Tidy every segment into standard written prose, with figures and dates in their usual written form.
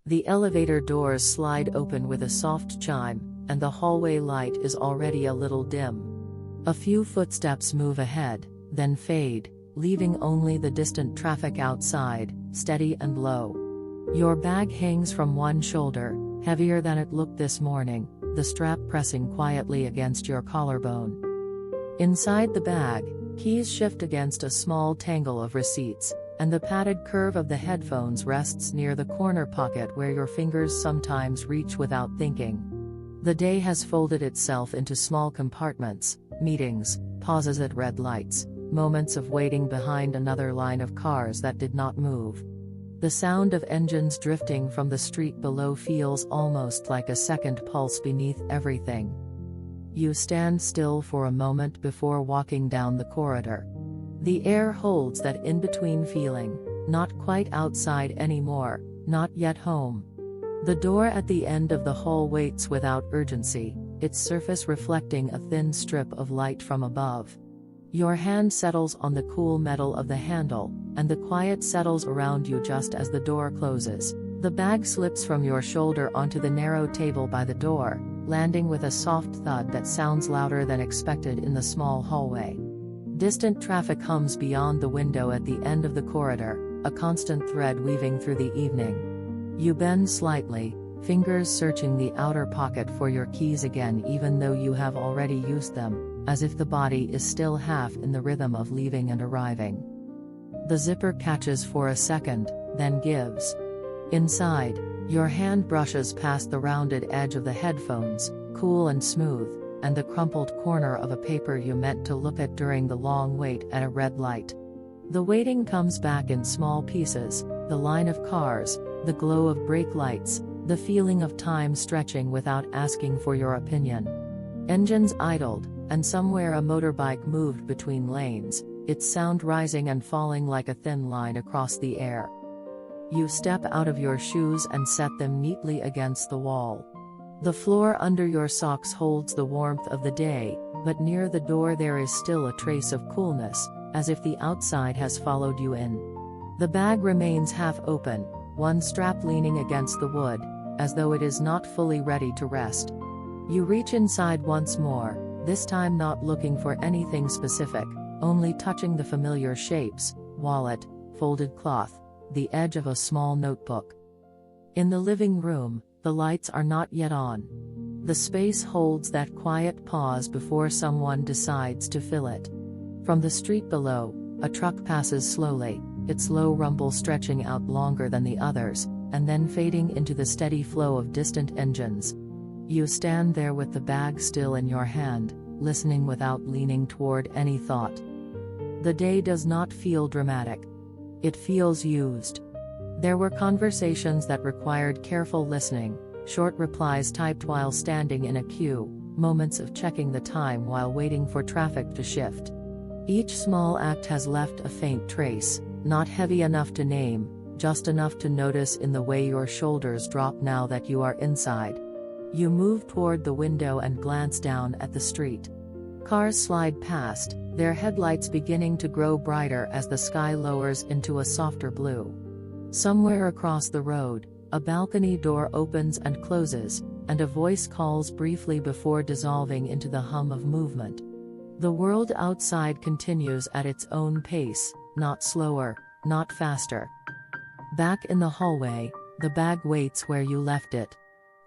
The elevator doors slide open with a soft chime, and the hallway light is already a little dim. A few footsteps move ahead, then fade, leaving only the distant traffic outside, steady and low. Your bag hangs from one shoulder, heavier than it looked this morning, the strap pressing quietly against your collarbone. Inside the bag, keys shift against a small tangle of receipts, and the padded curve of the headphones rests near the corner pocket where your fingers sometimes reach without thinking. The day has folded itself into small compartments: meetings, pauses at red lights, moments of waiting behind another line of cars that did not move. The sound of engines drifting from the street below feels almost like a second pulse beneath everything. You stand still for a moment before walking down the corridor. The air holds that in-between feeling, not quite outside anymore, not yet home. The door at the end of the hall waits without urgency, its surface reflecting a thin strip of light from above. Your hand settles on the cool metal of the handle, and the quiet settles around you just as the door closes. The bag slips from your shoulder onto the narrow table by the door, landing with a soft thud that sounds louder than expected in the small hallway. Distant traffic hums beyond the window at the end of the corridor, a constant thread weaving through the evening. You bend slightly, fingers searching the outer pocket for your keys again even though you have already used them, as if the body is still half in the rhythm of leaving and arriving. The zipper catches for a second, then gives. Inside, your hand brushes past the rounded edge of the headphones, cool and smooth, and the crumpled corner of a paper you meant to look at during the long wait at a red light. The waiting comes back in small pieces: the line of cars, the glow of brake lights, the feeling of time stretching without asking for your opinion. Engines idled, and somewhere a motorbike moved between lanes, its sound rising and falling like a thin line across the air. You step out of your shoes and set them neatly against the wall. The floor under your socks holds the warmth of the day, but near the door there is still a trace of coolness, as if the outside has followed you in. The bag remains half open, one strap leaning against the wood, as though it is not fully ready to rest. You reach inside once more, this time not looking for anything specific, only touching the familiar shapes: wallet, folded cloth, the edge of a small notebook. In the living room, the lights are not yet on. The space holds that quiet pause before someone decides to fill it. From the street below, a truck passes slowly, its low rumble stretching out longer than the others, and then fading into the steady flow of distant engines. You stand there with the bag still in your hand, listening without leaning toward any thought. The day does not feel dramatic. It feels used. There were conversations that required careful listening, short replies typed while standing in a queue, moments of checking the time while waiting for traffic to shift. Each small act has left a faint trace, not heavy enough to name, just enough to notice in the way your shoulders drop now that you are inside. You move toward the window and glance down at the street. Cars slide past, their headlights beginning to grow brighter as the sky lowers into a softer blue. Somewhere across the road, a balcony door opens and closes, and a voice calls briefly before dissolving into the hum of movement. The world outside continues at its own pace, not slower, not faster. Back in the hallway, the bag waits where you left it.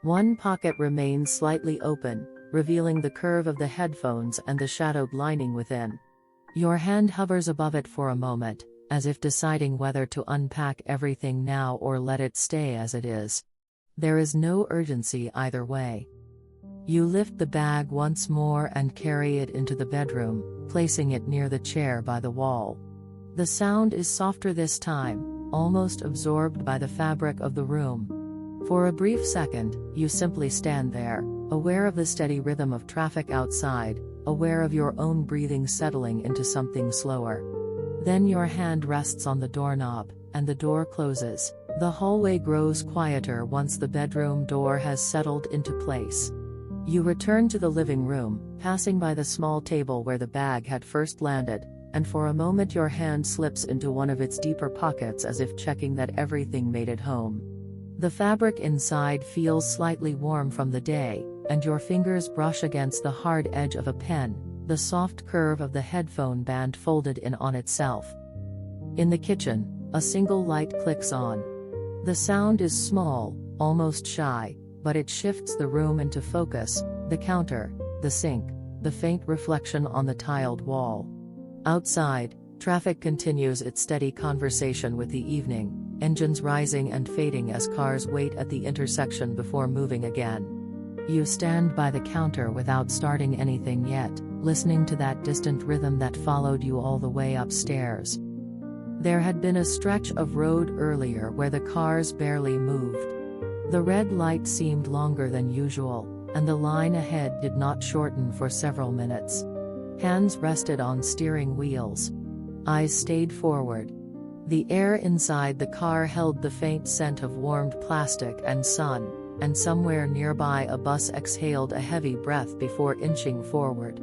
One pocket remains slightly open, revealing the curve of the headphones and the shadowed lining within. Your hand hovers above it for a moment, as if deciding whether to unpack everything now or let it stay as it is. There is no urgency either way. You lift the bag once more and carry it into the bedroom, placing it near the chair by the wall. The sound is softer this time, almost absorbed by the fabric of the room. For a brief second, you simply stand there, aware of the steady rhythm of traffic outside, aware of your own breathing settling into something slower. Then your hand rests on the doorknob, and the door closes. The hallway grows quieter once the bedroom door has settled into place. You return to the living room, passing by the small table where the bag had first landed, and for a moment your hand slips into one of its deeper pockets as if checking that everything made it home. The fabric inside feels slightly warm from the day, and your fingers brush against the hard edge of a pen, the soft curve of the headphone band folded in on itself. In the kitchen, a single light clicks on. The sound is small, almost shy, but it shifts the room into focus: the counter, the sink, the faint reflection on the tiled wall. Outside, traffic continues its steady conversation with the evening, engines rising and fading as cars wait at the intersection before moving again. You stand by the counter without starting anything yet, listening to that distant rhythm that followed you all the way upstairs. There had been a stretch of road earlier where the cars barely moved. The red light seemed longer than usual, and the line ahead did not shorten for several minutes. Hands rested on steering wheels. Eyes stayed forward. The air inside the car held the faint scent of warmed plastic and sun, and somewhere nearby a bus exhaled a heavy breath before inching forward.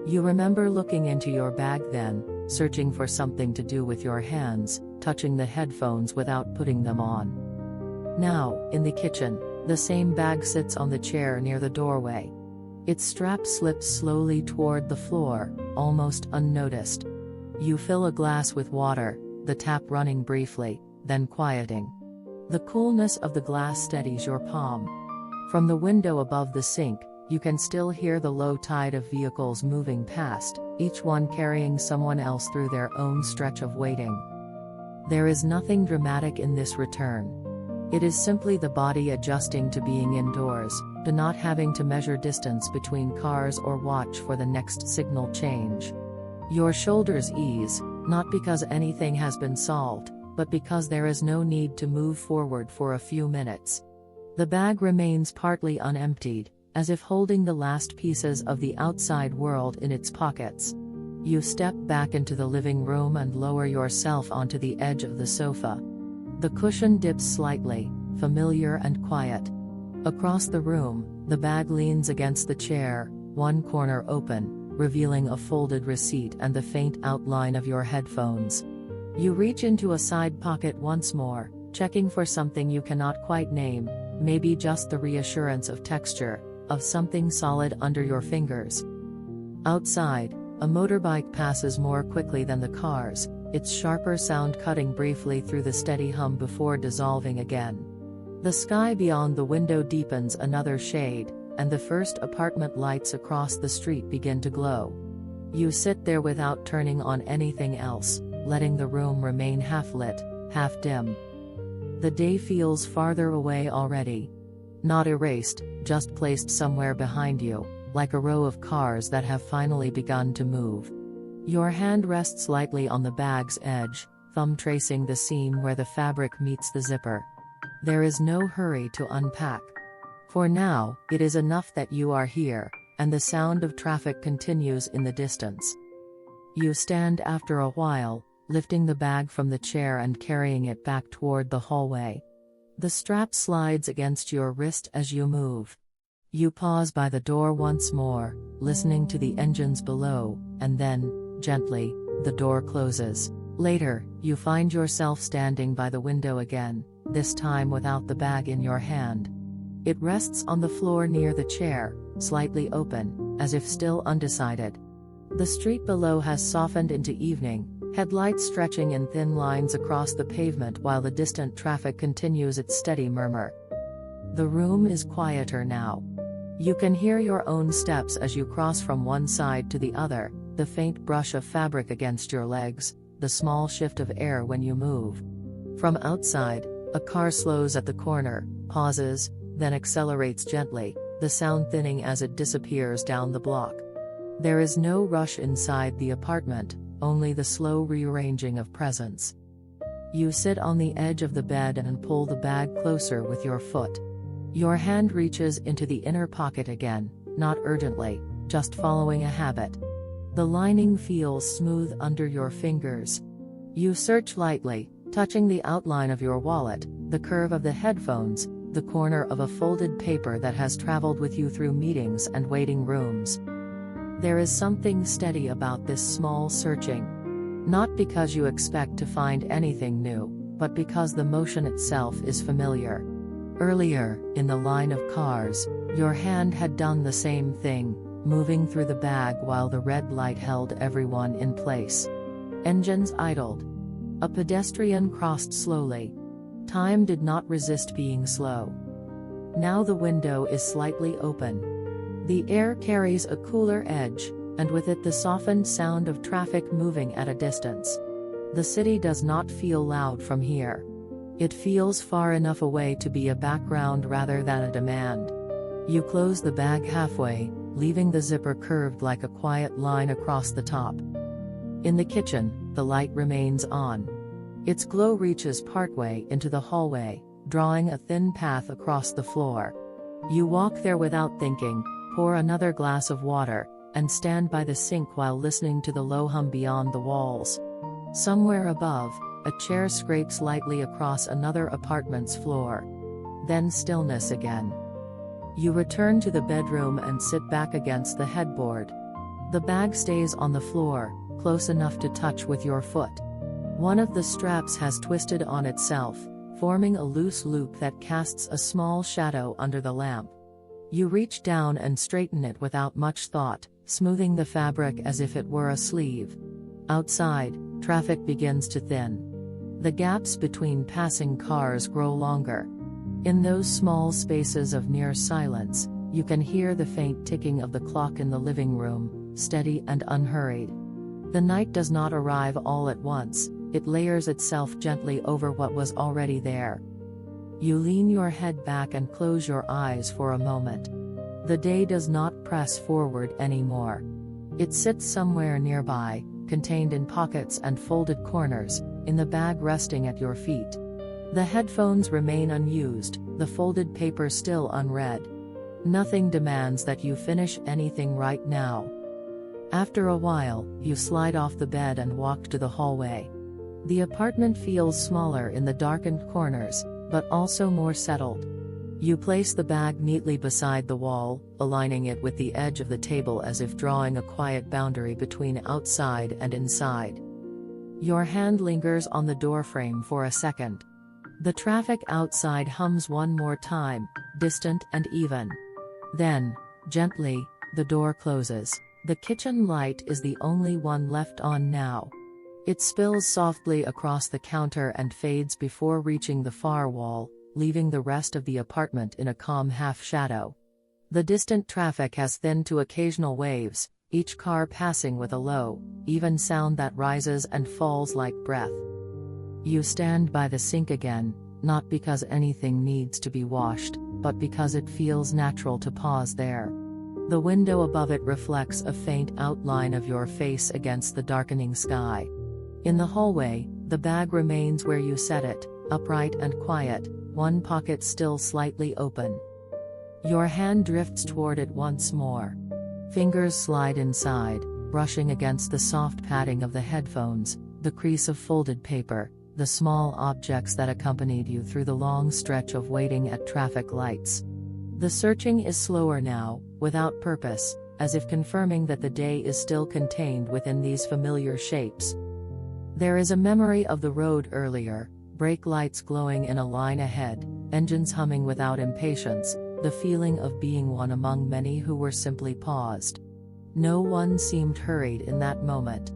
You remember looking into your bag then, searching for something to do with your hands, touching the headphones without putting them on. Now, in the kitchen, the same bag sits on the chair near the doorway. Its strap slips slowly toward the floor, almost unnoticed. You fill a glass with water, the tap running briefly, then quieting. The coolness of the glass steadies your palm. From the window above the sink, you can still hear the low tide of vehicles moving past, each one carrying someone else through their own stretch of waiting. There is nothing dramatic in this return. It is simply the body adjusting to being indoors, to not having to measure distance between cars or watch for the next signal change. Your shoulders ease, not because anything has been solved, but because there is no need to move forward for a few minutes. The bag remains partly unemptied, as if holding the last pieces of the outside world in its pockets. You step back into the living room and lower yourself onto the edge of the sofa. The cushion dips slightly, familiar and quiet. Across the room, the bag leans against the chair, one corner open, revealing a folded receipt and the faint outline of your headphones. You reach into a side pocket once more, checking for something you cannot quite name, maybe just the reassurance of texture, of something solid under your fingers. Outside, a motorbike passes more quickly than the cars, its sharper sound cutting briefly through the steady hum before dissolving again. The sky beyond the window deepens another shade, and the first apartment lights across the street begin to glow. You sit there without turning on anything else, letting the room remain half-lit, half-dim. The day feels farther away already. Not erased, just placed somewhere behind you, like a row of cars that have finally begun to move. Your hand rests lightly on the bag's edge, thumb tracing the seam where the fabric meets the zipper. There is no hurry to unpack. For now, it is enough that you are here, and the sound of traffic continues in the distance. You stand after a while, lifting the bag from the chair and carrying it back toward the hallway. The strap slides against your wrist as you move. You pause by the door once more, listening to the engines below, and then, gently, the door closes. Later, you find yourself standing by the window again, this time without the bag in your hand. It rests on the floor near the chair, slightly open, as if still undecided. The street below has softened into evening, headlights stretching in thin lines across the pavement while the distant traffic continues its steady murmur. The room is quieter now. You can hear your own steps as you cross from one side to the other, the faint brush of fabric against your legs, the small shift of air when you move. From outside, a car slows at the corner, pauses, then accelerates gently, the sound thinning as it disappears down the block. There is no rush inside the apartment, only the slow rearranging of presence. You sit on the edge of the bed and pull the bag closer with your foot. Your hand reaches into the inner pocket again, not urgently, just following a habit. The lining feels smooth under your fingers. You search lightly, touching the outline of your wallet, the curve of the headphones, the corner of a folded paper that has traveled with you through meetings and waiting rooms. There is something steady about this small searching. Not because you expect to find anything new, but because the motion itself is familiar. Earlier, in the line of cars, your hand had done the same thing, moving through the bag while the red light held everyone in place. Engines idled. A pedestrian crossed slowly. Time did not resist being slow. Now the window is slightly open. The air carries a cooler edge, and with it the softened sound of traffic moving at a distance. The city does not feel loud from here. It feels far enough away to be a background rather than a demand. You close the bag halfway, leaving the zipper curved like a quiet line across the top. In the kitchen, the light remains on. Its glow reaches partway into the hallway, drawing a thin path across the floor. You walk there without thinking, pour another glass of water, and stand by the sink while listening to the low hum beyond the walls. Somewhere above, a chair scrapes lightly across another apartment's floor. Then stillness again. You return to the bedroom and sit back against the headboard. The bag stays on the floor, close enough to touch with your foot. One of the straps has twisted on itself, forming a loose loop that casts a small shadow under the lamp. You reach down and straighten it without much thought, smoothing the fabric as if it were a sleeve. Outside, traffic begins to thin. The gaps between passing cars grow longer. In those small spaces of near silence, you can hear the faint ticking of the clock in the living room, steady and unhurried. The night does not arrive all at once, it layers itself gently over what was already there. You lean your head back and close your eyes for a moment. The day does not press forward anymore. It sits somewhere nearby, contained in pockets and folded corners, in the bag resting at your feet. The headphones remain unused, the folded paper still unread. Nothing demands that you finish anything right now. After a while, you slide off the bed and walk to the hallway. The apartment feels smaller in the darkened corners, but also more settled. You place the bag neatly beside the wall, aligning it with the edge of the table as if drawing a quiet boundary between outside and inside. Your hand lingers on the doorframe for a second. The traffic outside hums one more time, distant and even. Then, gently, the door closes. The kitchen light is the only one left on now. It spills softly across the counter and fades before reaching the far wall, leaving the rest of the apartment in a calm half-shadow. The distant traffic has thinned to occasional waves, each car passing with a low, even sound that rises and falls like breath. You stand by the sink again, not because anything needs to be washed, but because it feels natural to pause there. The window above it reflects a faint outline of your face against the darkening sky. In the hallway, the bag remains where you set it, upright and quiet, one pocket still slightly open. Your hand drifts toward it once more. Fingers slide inside, brushing against the soft padding of the headphones, the crease of folded paper, the small objects that accompanied you through the long stretch of waiting at traffic lights. The searching is slower now, without purpose, as if confirming that the day is still contained within these familiar shapes. There is a memory of the road earlier, brake lights glowing in a line ahead, engines humming without impatience, the feeling of being one among many who were simply paused. No one seemed hurried in that moment.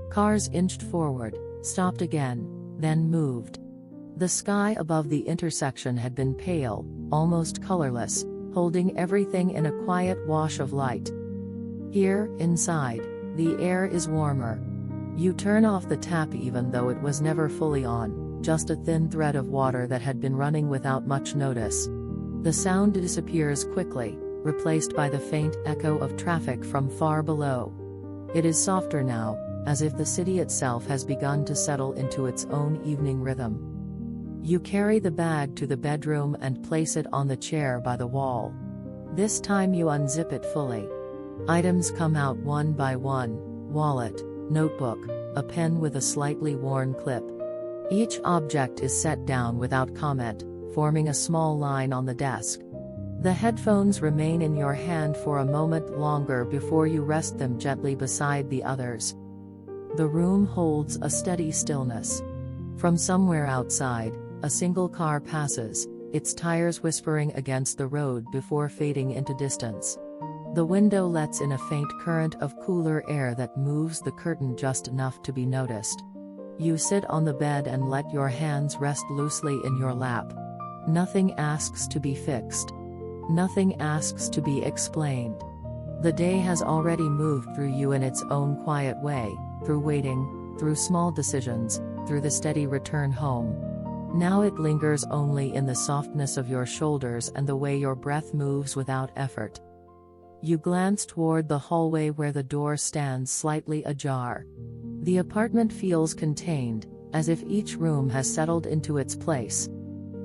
Cars inched forward, stopped again, then moved. The sky above the intersection had been pale, almost colorless, holding everything in a quiet wash of light. Here, inside, the air is warmer. You turn off the tap even though it was never fully on, just a thin thread of water that had been running without much notice. The sound disappears quickly, replaced by the faint echo of traffic from far below. It is softer now, as if the city itself has begun to settle into its own evening rhythm. You carry the bag to the bedroom and place it on the chair by the wall. This time you unzip it fully. Items come out one by one: wallet, notebook, a pen with a slightly worn clip. Each object is set down without comment, forming a small line on the desk. The headphones remain in your hand for a moment longer before you rest them gently beside the others. The room holds a steady stillness. From somewhere outside, a single car passes, its tires whispering against the road before fading into distance. The window lets in a faint current of cooler air that moves the curtain just enough to be noticed. You sit on the bed and let your hands rest loosely in your lap. Nothing asks to be fixed. Nothing asks to be explained. The day has already moved through you in its own quiet way, through waiting, through small decisions, through the steady return home. Now it lingers only in the softness of your shoulders and the way your breath moves without effort. You glance toward the hallway where the door stands slightly ajar. The apartment feels contained, as if each room has settled into its place.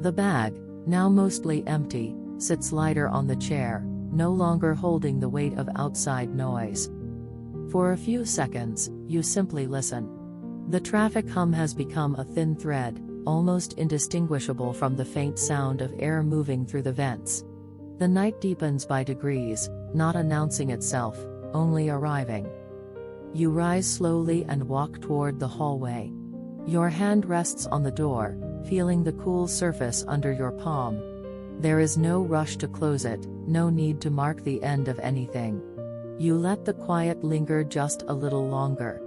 The bag, now mostly empty, sits lighter on the chair, no longer holding the weight of outside noise. For a few seconds, you simply listen. The traffic hum has become a thin thread, almost indistinguishable from the faint sound of air moving through the vents. The night deepens by degrees, not announcing itself, only arriving. You rise slowly and walk toward the hallway. Your hand rests on the door, feeling the cool surface under your palm. There is no rush to close it, no need to mark the end of anything. You let the quiet linger just a little longer.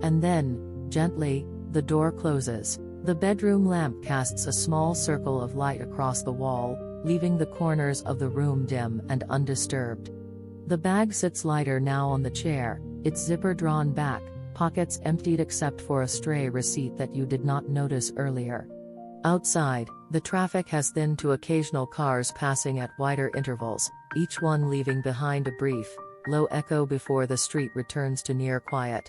And then, gently, the door closes. The bedroom lamp casts a small circle of light across the wall, leaving the corners of the room dim and undisturbed. The bag sits lighter now on the chair, its zipper drawn back, pockets emptied except for a stray receipt that you did not notice earlier. Outside, the traffic has thinned to occasional cars passing at wider intervals, each one leaving behind a brief, low echo before the street returns to near quiet.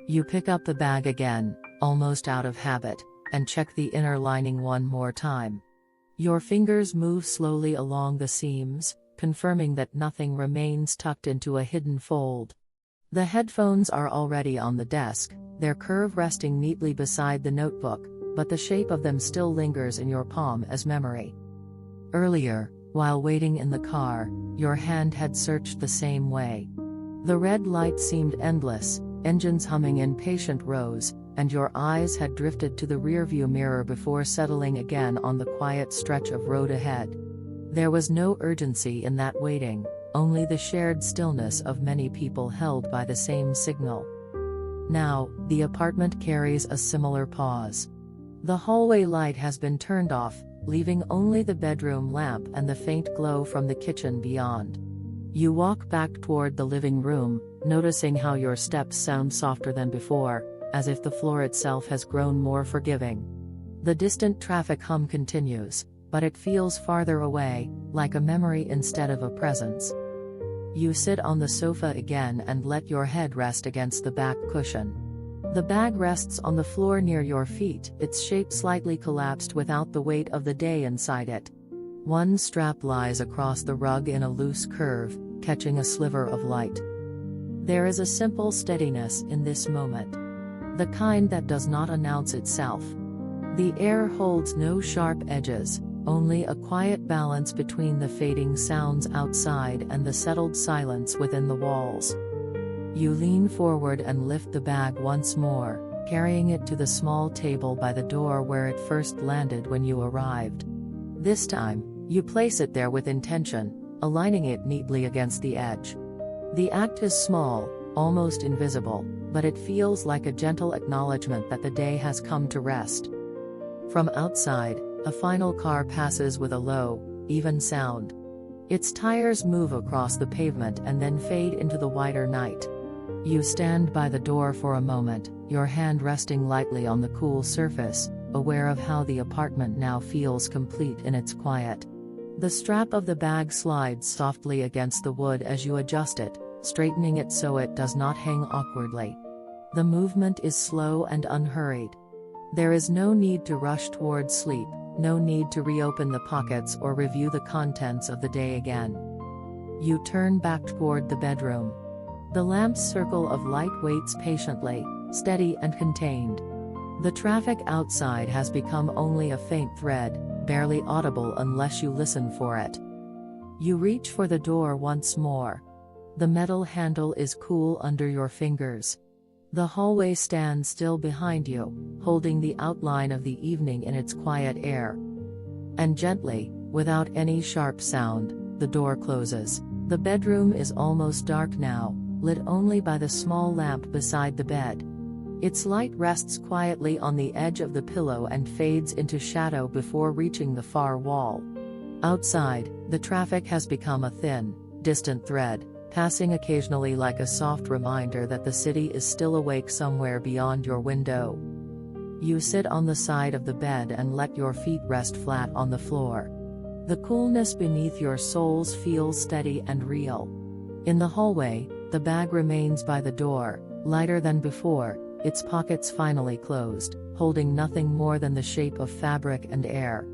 You pick up the bag again, almost out of habit, and check the inner lining one more time. Your fingers move slowly along the seams, confirming that nothing remains tucked into a hidden fold. The headphones are already on the desk, their curve resting neatly beside the notebook, but the shape of them still lingers in your palm as memory. Earlier, while waiting in the car, your hand had searched the same way. The red light seemed endless, engines humming in patient rows, and your eyes had drifted to the rearview mirror before settling again on the quiet stretch of road ahead. There was no urgency in that waiting, only the shared stillness of many people held by the same signal. Now, the apartment carries a similar pause. The hallway light has been turned off, leaving only the bedroom lamp and the faint glow from the kitchen beyond. You walk back toward the living room, noticing how your steps sound softer than before, as if the floor itself has grown more forgiving. The distant traffic hum continues, but it feels farther away, like a memory instead of a presence. You sit on the sofa again and let your head rest against the back cushion. The bag rests on the floor near your feet, its shape slightly collapsed without the weight of the day inside it. One strap lies across the rug in a loose curve, catching a sliver of light. There is a simple steadiness in this moment. The kind that does not announce itself. The air holds no sharp edges, only a quiet balance between the fading sounds outside and the settled silence within the walls. You lean forward and lift the bag once more, carrying it to the small table by the door where it first landed when you arrived. This time, you place it there with intention, aligning it neatly against the edge. The act is small, almost invisible, but it feels like a gentle acknowledgement that the day has come to rest. From outside, a final car passes with a low, even sound. Its tires move across the pavement and then fade into the wider night. You stand by the door for a moment, your hand resting lightly on the cool surface, aware of how the apartment now feels complete in its quiet. The strap of the bag slides softly against the wood as you adjust it, straightening it so it does not hang awkwardly. The movement is slow and unhurried. There is no need to rush towards sleep, no need to reopen the pockets or review the contents of the day again. You turn back toward the bedroom. The lamp's circle of light waits patiently, steady and contained. The traffic outside has become only a faint thread, barely audible unless you listen for it. You reach for the door once more. The metal handle is cool under your fingers. The hallway stands still behind you, holding the outline of the evening in its quiet air. And gently, without any sharp sound, the door closes. The bedroom is almost dark now, lit only by the small lamp beside the bed. Its light rests quietly on the edge of the pillow and fades into shadow before reaching the far wall. Outside, the traffic has become a thin, distant thread, passing occasionally like a soft reminder that the city is still awake somewhere beyond your window. You sit on the side of the bed and let your feet rest flat on the floor. The coolness beneath your soles feels steady and real. In the hallway, the bag remains by the door, lighter than before, its pockets finally closed, holding nothing more than the shape of fabric and air.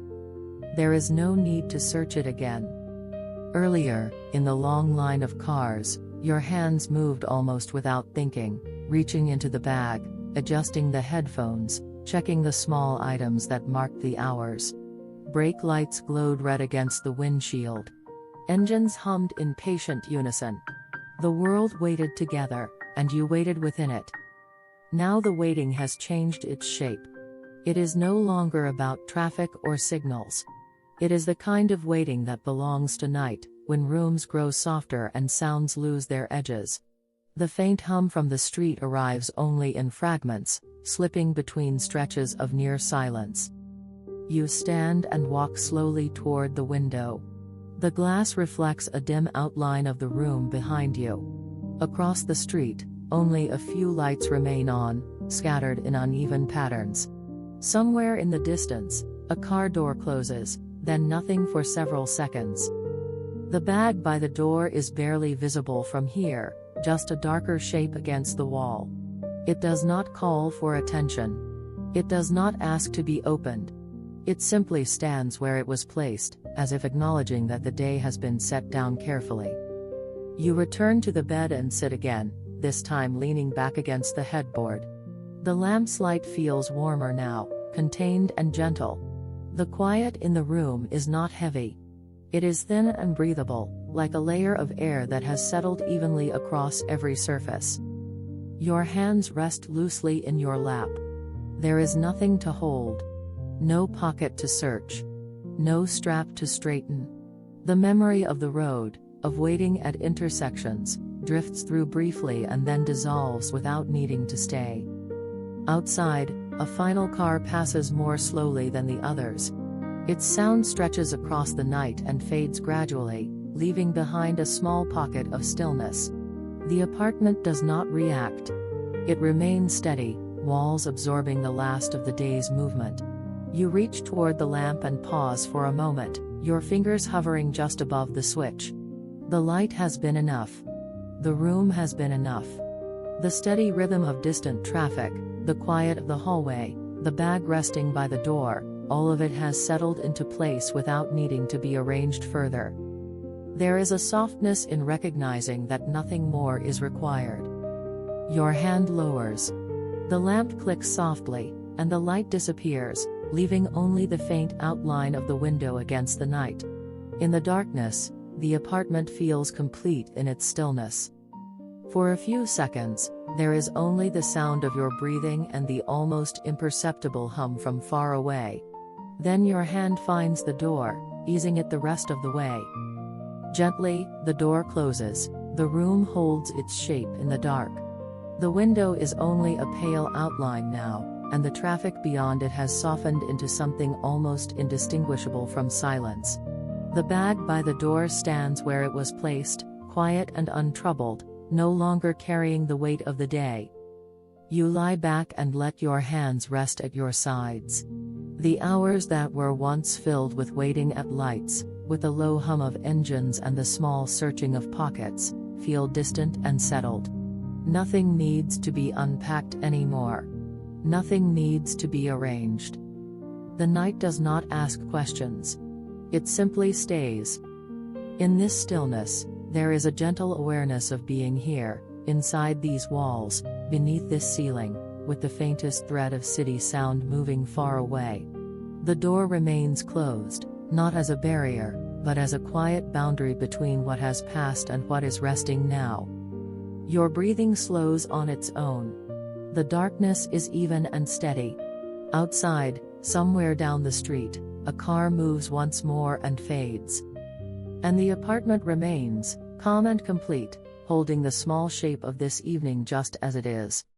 There is no need to search it again. Earlier, in the long line of cars, your hands moved almost without thinking, reaching into the bag, adjusting the headphones, checking the small items that marked the hours. Brake lights glowed red against the windshield. Engines hummed in patient unison. The world waited together, and you waited within it. Now the waiting has changed its shape. It is no longer about traffic or signals. It is the kind of waiting that belongs to night, when rooms grow softer and sounds lose their edges. The faint hum from the street arrives only in fragments, slipping between stretches of near silence. You stand and walk slowly toward the window. The glass reflects a dim outline of the room behind you. Across the street, only a few lights remain on, scattered in uneven patterns. Somewhere in the distance, a car door closes, then nothing for several seconds. The bag by the door is barely visible from here, just a darker shape against the wall. It does not call for attention. It does not ask to be opened. It simply stands where it was placed, as if acknowledging that the day has been set down carefully. You return to the bed and sit again, this time leaning back against the headboard. The lamp's light feels warmer now, contained and gentle. The quiet in the room is not heavy. It is thin and breathable, like a layer of air that has settled evenly across every surface. Your hands rest loosely in your lap. There is nothing to hold. No pocket to search. No strap to straighten. The memory of the road, of waiting at intersections, drifts through briefly and then dissolves without needing to stay. Outside, a final car passes more slowly than the others. Its sound stretches across the night and fades gradually, leaving behind a small pocket of stillness. The apartment does not react. It remains steady, walls absorbing the last of the day's movement. You reach toward the lamp and pause for a moment, your fingers hovering just above the switch. The light has been enough. The room has been enough. The steady rhythm of distant traffic, the quiet of the hallway, the bag resting by the door, all of it has settled into place without needing to be arranged further. There is a softness in recognizing that nothing more is required. Your hand lowers. The lamp clicks softly, and the light disappears, leaving only the faint outline of the window against the night. In the darkness, the apartment feels complete in its stillness. For a few seconds, there is only the sound of your breathing and the almost imperceptible hum from far away. Then your hand finds the door, easing it the rest of the way. Gently, the door closes, the room holds its shape in the dark. The window is only a pale outline now, and the traffic beyond it has softened into something almost indistinguishable from silence. The bag by the door stands where it was placed, quiet and untroubled, no longer carrying the weight of the day. You lie back and let your hands rest at your sides. The hours that were once filled with waiting at lights, with the low hum of engines and the small searching of pockets, feel distant and settled. Nothing needs to be unpacked anymore. Nothing needs to be arranged. The night does not ask questions. It simply stays. In this stillness, there is a gentle awareness of being here, inside these walls, beneath this ceiling, with the faintest thread of city sound moving far away. The door remains closed, not as a barrier, but as a quiet boundary between what has passed and what is resting now. Your breathing slows on its own. The darkness is even and steady. Outside, somewhere down the street, a car moves once more and fades. And the apartment remains, calm and complete, holding the small shape of this evening just as it is.